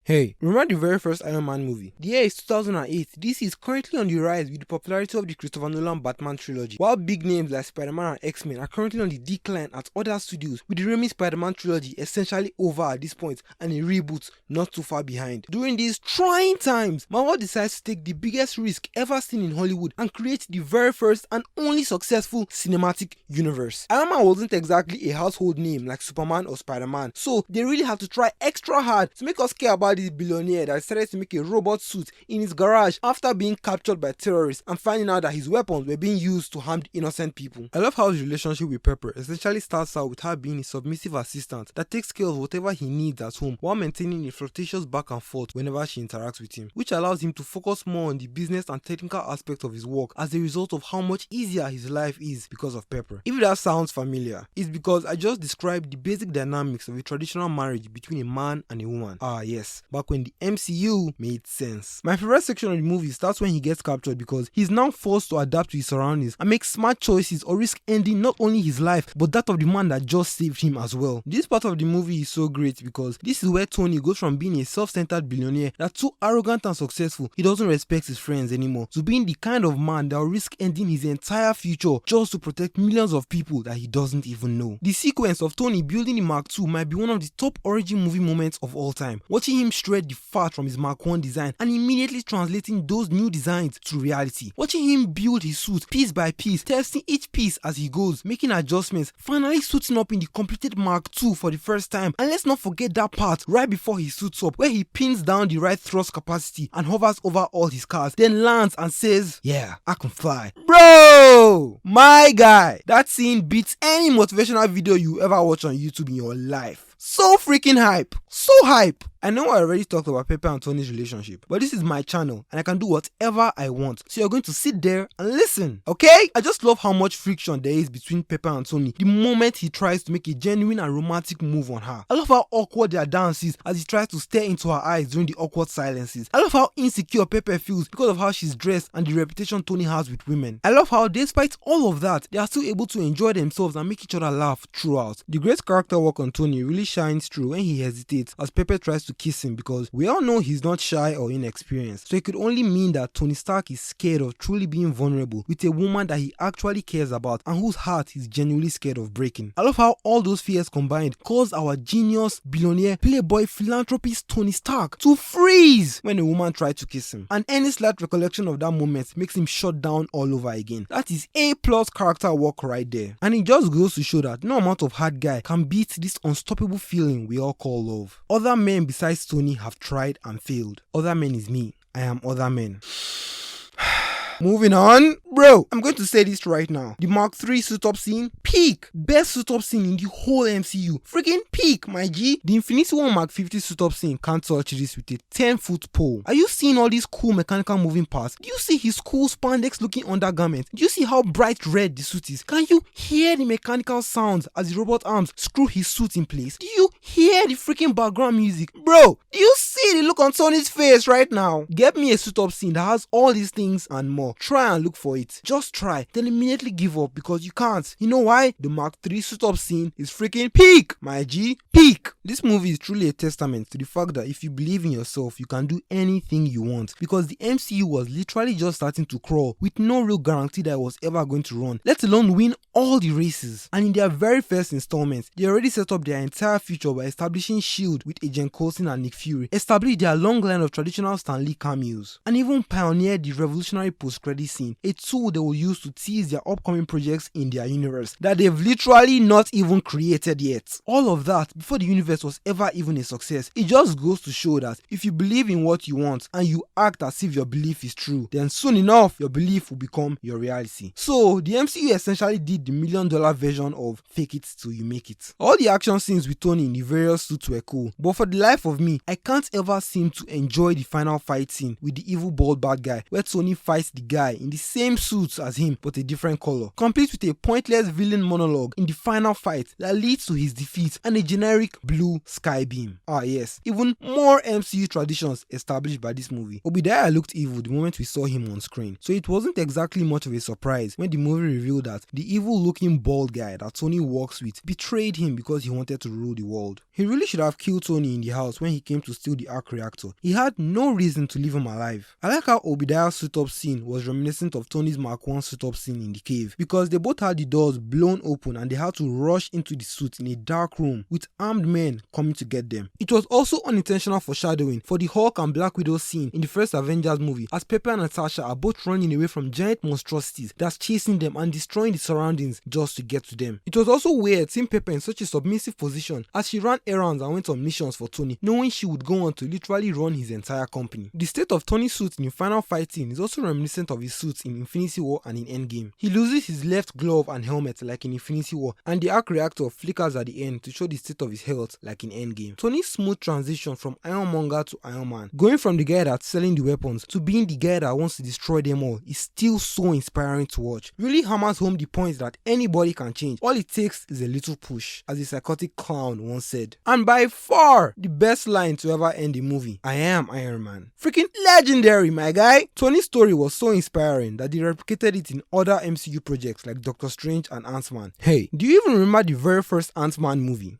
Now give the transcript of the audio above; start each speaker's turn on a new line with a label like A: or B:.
A: Hey, remember the very first Iron Man movie? The year is 2008. DC is currently on the rise with the popularity of the Christopher Nolan Batman trilogy, while big names like Spider-Man and X-Men are currently on the decline at other studios, with the Raimi Spider-Man trilogy essentially over at this point and a reboot not too far behind. During these trying times, Marvel decides to take the biggest risk ever seen in Hollywood and create the very first and only successful cinematic universe. Iron Man wasn't exactly a household name like Superman or Spider-Man, so they really had to try extra hard to make us care about this billionaire that decided to make a robot suit in his garage after being captured by terrorists and finding out that his weapons were being used to harm innocent people. I love how his relationship with Pepper essentially starts out with her being a submissive assistant that takes care of whatever he needs at home while maintaining a flirtatious back and forth whenever she interacts with him, which allows him to focus more on the business and technical aspects of his work as a result of how much easier his life is because of Pepper. If that sounds familiar, it's because I just described the basic dynamics of a traditional marriage between a man and a woman. Ah yes, back when the MCU made sense. My favorite section of the movie starts when he gets captured because he's now forced to adapt to his surroundings and make smart choices or risk ending not only his life but that of the man that just saved him as well. This part of the movie is so great because this is where Tony goes from being a self-centered billionaire that's too arrogant and successful he doesn't respect his friends anymore to being the kind of man that will risk ending his entire future just to protect millions of people that he doesn't even know. The sequence of Tony building the Mark II might be one of the top origin movie moments of all time. Watching him shred the fat from his Mark I design and immediately translating those new designs to reality. Watching him build his suit piece by piece, testing each piece as he goes, making adjustments, finally suiting up in the completed Mark II for the first time. And let's not forget that part right before he suits up where he pins down the right thrust capacity and hovers over all his cars, then lands and says, "Yeah, I can fly." Bro! My guy! That scene beats any motivational video you ever watch on YouTube in your life. So freaking hype! So hype! I know I already talked about Pepper and Tony's relationship, but this is my channel and I can do whatever I want. So you're going to sit there and listen, okay? I just love how much friction there is between Pepper and Tony the moment he tries to make a genuine and romantic move on her. I love how awkward their dance is as he tries to stare into her eyes during the awkward silences. I love how insecure Pepper feels because of how she's dressed and the reputation Tony has with women. I love how despite all of that, they are still able to enjoy themselves and make each other laugh throughout. The great character work on Tony really shines through when he hesitates as Pepper tries to kiss him because we all know he's not shy or inexperienced, so it could only mean that Tony Stark is scared of truly being vulnerable with a woman that he actually cares about and whose heart he's genuinely scared of breaking. I love how all those fears combined cause our genius, billionaire, playboy, philanthropist Tony Stark to freeze when a woman tried to kiss him, and any slight recollection of that moment makes him shut down all over again. That is A+ character work right there, and it just goes to show that no amount of hard guy can beat this unstoppable feeling we all call love. Other men besides Tony have tried and failed. Other men is me. I am other men. Moving on, bro, I'm going to say this right now. The Mark III suit-up scene, peak. Best suit-up scene in the whole MCU. Freaking peak, my G. The Infinity War Mark 50 suit-up scene can't touch this with a 10-foot pole. Are you seeing all these cool mechanical moving parts? Do you see his cool spandex looking undergarment? Do you see how bright red the suit is? Can you hear the mechanical sounds as the robot arms screw his suit in place? Do you hear the freaking background music? Bro, do you see the look on Tony's face right now? Get me a suit-up scene that has all these things and more. Try and look for it. Just try. Then immediately give up because you can't. You know why? The Mark III suit-up scene is freaking peak, my G. Peak. This movie is truly a testament to the fact that if you believe in yourself, you can do anything you want, because the MCU was literally just starting to crawl with no real guarantee that it was ever going to run, let alone win all the races. And in their very first installment, they already set up their entire future by establishing S.H.I.E.L.D. with Agent Coulson and Nick Fury, established their long line of traditional Stan Lee cameos, and even pioneered the revolutionary post-credit scene, a tool they will use to tease their upcoming projects in their universe that they've literally not even created yet. All of that before the universe was ever even a success. It just goes to show that if you believe in what you want and you act as if your belief is true, then soon enough your belief will become your reality. So the MCU essentially did the $1 million version of fake it till you make it. All the action scenes with Tony in the various suits were cool, but for the life of me, I can't ever seem to enjoy the final fight scene with the evil bald bad guy where Tony fights the guy in the same suits as him but a different color, complete with a pointless villain monologue in the final fight that leads to his defeat and a generic blue sky beam. Ah yes, even more MCU traditions established by this movie. Obadiah looked evil the moment we saw him on screen, so it wasn't exactly much of a surprise when the movie revealed that the evil looking bald guy that Tony works with betrayed him because he wanted to rule the world. He really should have killed Tony in the house when he came to steal the arc reactor. He had no reason to leave him alive. I like how Obadiah's suit-up scene was reminiscent of Tony's Mark 1 suit-up scene in the cave, because they both had the doors blown open and they had to rush into the suit in a dark room with armed men coming to get them. It was also unintentional foreshadowing for the Hulk and Black Widow scene in the first Avengers movie, as Pepper and Natasha are both running away from giant monstrosities that's chasing them and destroying the surroundings just to get to them. It was also weird seeing Pepper in such a submissive position as she ran errands and went on missions for Tony, knowing she would go on to literally run his entire company. The state of Tony's suit in the final fight scene is also reminiscent of his suits in Infinity War and in Endgame. He loses his left glove and helmet like in Infinity War, and the arc reactor flickers at the end to show the state of his health like in Endgame. Tony's smooth transition from Ironmonger to Iron Man, going from the guy that's selling the weapons to being the guy that wants to destroy them all, is still so inspiring to watch. Really hammers home the point that anybody can change. All it takes is a little push, as a psychotic clown once said. And by far the best line to ever end a movie: I am Iron Man. Freaking legendary, my guy! Tony's story was so inspiring that they replicated it in other MCU projects like Doctor Strange and Ant-Man. Hey, do you even remember the very first Ant-Man movie?